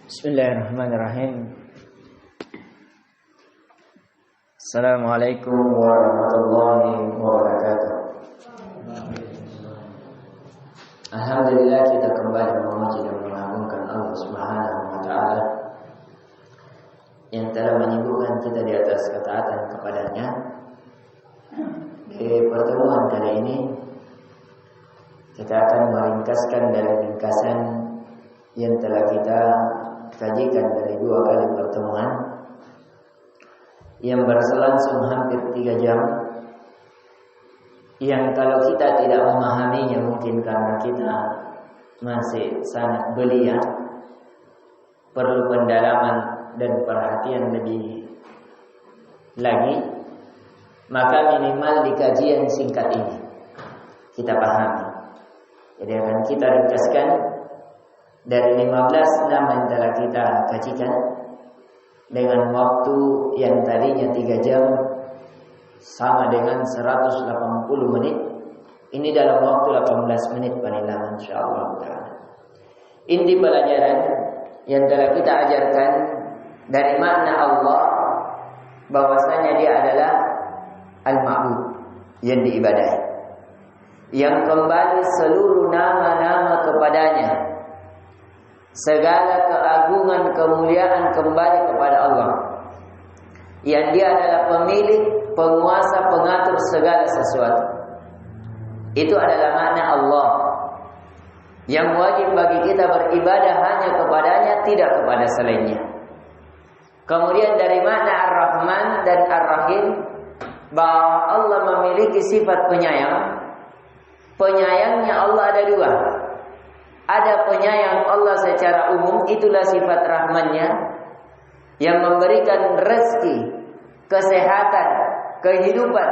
Bismillahirrahmanirrahim. Assalamualaikum warahmatullahi wabarakatuh. Alhamdulillah, kita kembali memuji dan mengagungkan Allah Subhanahu wa taala yang telah menyibukkan kita di atas ketaatan kepadanya. Di pertemuan kali ini kita akan meringkaskan dari ringkasan yang telah kita kajikan dari 2 kali pertemuan yang berselang hampir 3 jam, yang kalau kita tidak memahaminya mungkin karena kita masih sangat belia, perlu pendalaman dan perhatian lebih lagi, maka minimal di kajian singkat ini kita pahami. Jadi akan kita ringkaskan dari 15 nama yang telah kita kajikan dengan waktu yang tadinya 3 jam sama dengan 180 menit. Ini dalam waktu 18 menit penilangan insyaallah taala. Inti pelajaran yang telah kita ajarkan dari makna Allah bahwasanya Dia adalah Al-Ma'bud yang diibadahi, yang kembali seluruh nama-nama kepadanya. Segala keagungan, kemuliaan kembali kepada Allah, yang Dia adalah pemilik, penguasa, pengatur segala sesuatu. Itu adalah makna Allah, yang wajib bagi kita beribadah hanya kepadanya, tidak kepada selainnya. Kemudian dari makna Ar-Rahman dan Ar-Rahim, bahwa Allah memiliki sifat penyayang. Penyayangnya Allah ada 2. Ada penyayang Allah secara umum, itulah sifat rahmannya, yang memberikan rezeki, kesehatan, kehidupan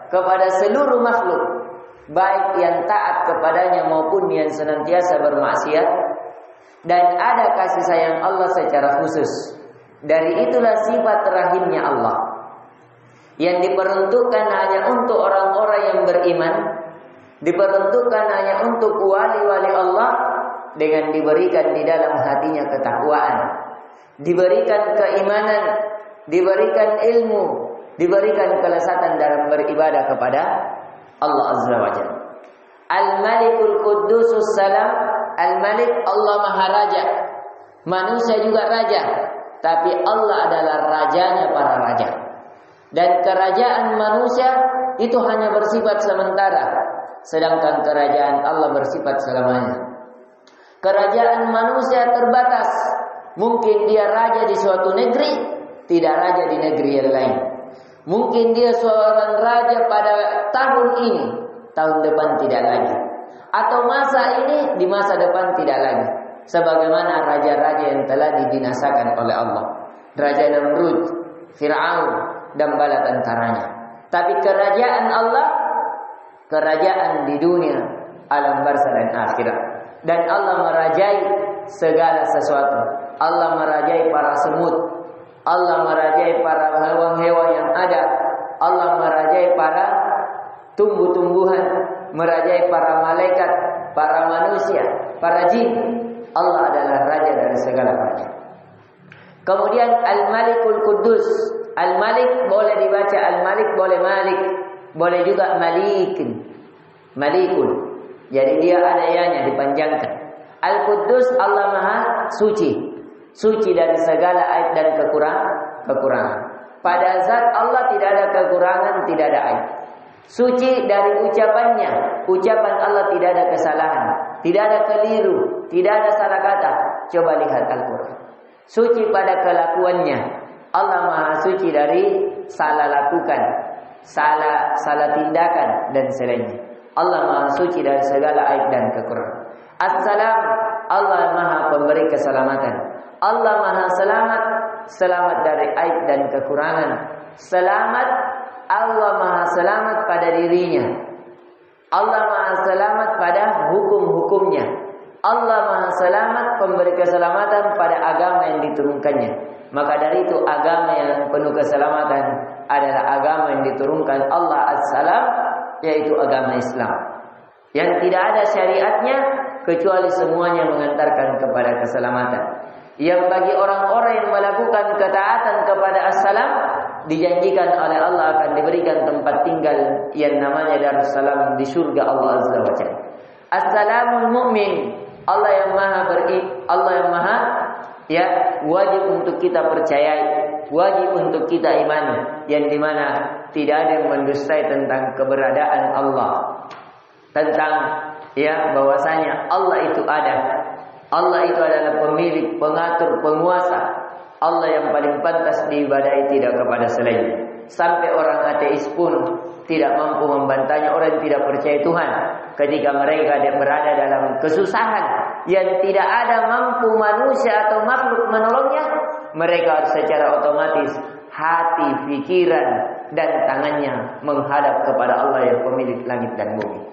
kepada seluruh makhluk, baik yang taat kepadanya maupun yang senantiasa bermaksiat. Dan ada kasih sayang Allah secara khusus. Dari itulah sifat rahimnya Allah, yang diperuntukkan hanya untuk orang-orang yang beriman, diperuntukkan hanya untuk wali-wali Allah, dengan diberikan di dalam hatinya ketakwaan, diberikan keimanan, diberikan ilmu, diberikan kelezatan dalam beribadah kepada Allah Azza wa Jalla. Al-Malikul Quddusus Salam. Al-Malik, Allah Maha Raja. Manusia juga raja, tapi Allah adalah rajanya para raja. Dan kerajaan manusia itu hanya bersifat sementara, sedangkan kerajaan Allah bersifat selamanya. Kerajaan manusia terbatas. Mungkin dia raja di suatu negeri, tidak raja di negeri yang lain. Mungkin dia seorang raja pada tahun ini, tahun depan tidak lagi. Atau masa ini, di masa depan tidak lagi. Sebagaimana raja-raja yang telah dibinasakan oleh Allah. Raja Namrud, Fir'aun, dan bala tentaranya. Tapi kerajaan Allah, kerajaan di dunia, alam barzah dan akhirat. Dan Allah merajai segala sesuatu. Allah merajai para semut, Allah merajai para hewan-hewan yang ada, Allah merajai para tumbuh-tumbuhan, merajai para malaikat, para manusia, para jin. Allah adalah raja dari segala raja. Kemudian Al-Malikul Quddus. Al-Malik boleh dibaca Al-Malik, boleh Malik, boleh juga Malikin, Malikul. Jadi dia ada ianya dipanjangkan. Al-Quddus, Allah Maha Suci, suci dari segala aib dan kekurangan. Pada zat Allah tidak ada kekurangan, tidak ada aib. Suci dari ucapannya, ucapan Allah tidak ada kesalahan, tidak ada keliru, tidak ada salah kata. Coba lihat Al-Quran. Suci pada kelakuannya, Allah Maha Suci dari salah lakukan, salah tindakan dan selainnya. Allah Maha Suci dari segala aib dan kekurangan. As-Salam, Allah Maha Pemberi keselamatan. Allah Maha Selamat, selamat dari aib dan kekurangan. Selamat, Allah Maha Selamat pada dirinya. Allah Maha Selamat pada hukum-hukumnya. Allah Maha Selamat, Pemberi keselamatan pada agama yang diturunkannya. Maka dari itu agama yang penuh keselamatan adalah agama yang diturunkan Allah As-Salam, yaitu agama Islam, yang tidak ada syariatnya kecuali semuanya mengantarkan kepada keselamatan. yang bagi orang-orang yang melakukan ketaatan kepada as-salam dijanjikan oleh Allah akan diberikan tempat tinggal yang namanya Darussalam di surga Allah Azza wa Jalla. As-salamul mu'min, Allah yang maha wajib untuk kita percayai, wajib untuk kita imani, yang dimana tidak ada yang mendustai tentang keberadaan Allah, tentang bahwasanya Allah itu ada. Allah itu adalah pemilik, pengatur, penguasa. Allah yang paling pantas diibadahi tidak kepada selainnya. Sampai orang ateis pun tidak mampu membantahnya, orang yang tidak percaya Tuhan. Ketika mereka berada dalam kesusahan yang tidak ada mampu manusia atau makhluk menolongnya, mereka secara otomatis hati, pikiran, dan tangannya menghadap kepada Allah yang pemilik langit dan bumi.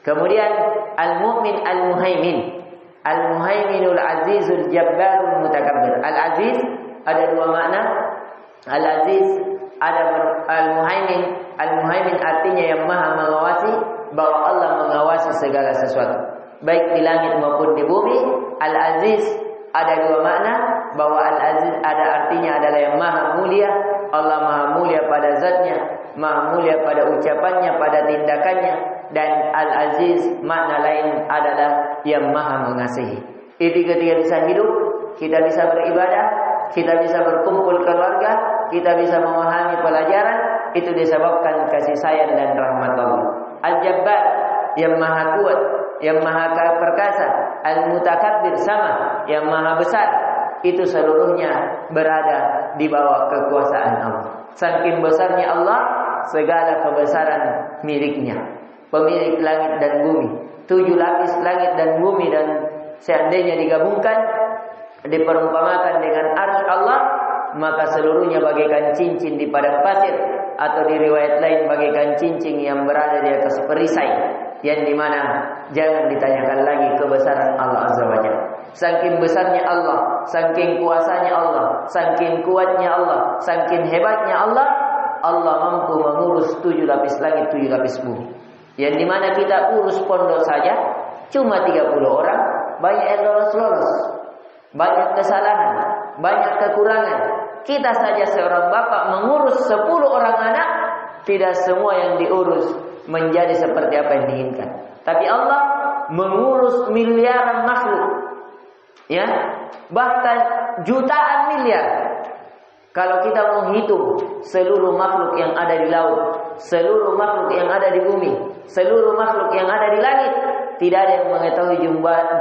Kemudian al-mu'min al-muhaimin. Al-muhaiminul azizul jabbarul mutakabbir. Al-aziz ada dua makna. Al-aziz ada al-muhaimin. Al-muhaimin artinya yang maha mengawasi, bahwa Allah mengawasi segala sesuatu, baik di langit maupun di bumi. Al-aziz ada dua makna, bahwa al-aziz ada artinya adalah yang maha mulia. Allah maha mulia pada zatnya, maha mulia pada ucapannya, pada tindakannya. Dan al-aziz makna lain adalah yang maha mengasihi. Itu ketika bisa hidup, kita bisa beribadah, kita bisa berkumpul keluarga, kita bisa memahami pelajaran, itu disebabkan kasih sayang dan rahmat Allah. Al-Jabbar yang maha kuat, yang maha perkasa. Al-Mutakabbir sama, yang maha besar. Itu seluruhnya berada di bawah kekuasaan Allah. Saking besarnya Allah, segala kebesaran miliknya. Pemilik langit dan bumi, 7 lapis langit dan bumi, dan seandainya digabungkan, diperumpamakan dengan arsy Allah, maka seluruhnya bagaikan cincin di padang pasir, atau di riwayat lain bagaikan cincin yang berada di atas perisai, yang dimana jangan ditanyakan lagi kebesaran Allah Azza wa Jalla. Saking besarnya Allah, saking kuasanya Allah, saking kuatnya Allah, saking hebatnya Allah, Allah mampu mengurus 7 lapis langit, 7 lapis bumi. Yang dimana kita urus pondok saja cuma 30 orang, banyak yang lolos, banyak kesalahan, banyak kekurangan. Kita saja seorang bapak mengurus 10 orang anak, tidak semua yang diurus menjadi seperti apa yang diinginkan. Tapi Allah mengurus miliaran makhluk, bahkan jutaan miliar. Kalau kita menghitung seluruh makhluk yang ada di laut, seluruh makhluk yang ada di bumi, seluruh makhluk yang ada di langit, tidak ada yang mengetahui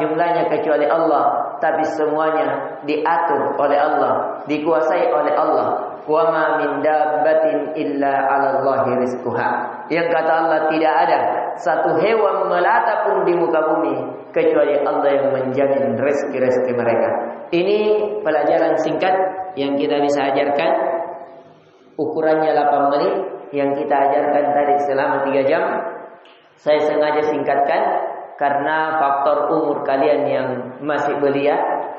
jumlahnya kecuali Allah. Tapi semuanya diatur oleh Allah, dikuasai oleh Allah. Wa ma min dabbatin illa 'ala Allahi rizquha. Yang kata Allah, tidak ada satu hewan melata pun di muka bumi kecuali Allah yang menjamin rezeki-rezeki mereka. Ini pelajaran singkat yang kita bisa ajarkan. Ukurannya 8 menit, yang kita ajarkan tadi selama 3 jam. Saya sengaja singkatkan karena faktor umur kalian yang masih belia.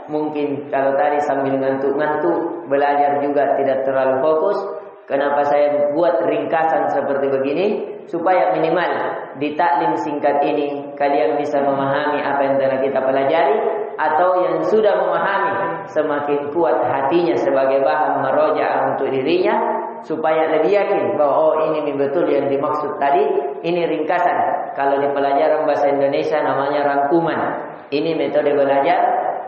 Mungkin kalau tadi sambil ngantuk-ngantuk belajar juga tidak terlalu fokus. Kenapa saya buat ringkasan seperti begini? Supaya minimal di taklim singkat ini kalian bisa memahami apa yang telah kita pelajari, atau yang sudah memahami semakin kuat hatinya sebagai bahan merojaah untuk dirinya, supaya lebih yakin bahwa ini betul yang dimaksud tadi. Ini ringkasan. Kalau di pelajaran bahasa Indonesia namanya rangkuman. Ini metode belajar.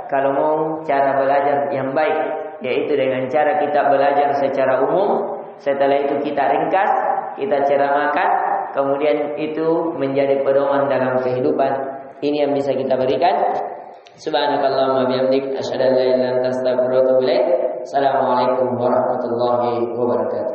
Kalau mau cara belajar yang baik, yaitu dengan cara kita belajar secara umum, setelah itu kita ringkas, kita ceramahkan, kemudian itu menjadi pedoman dalam kehidupan. Ini yang bisa kita berikan. Subhanakallahumma bihamdik, asyhadu an la ilaha illa anta, astaghfiruka wa atubu ilaik. Assalamualaikum warahmatullahi wabarakatuh.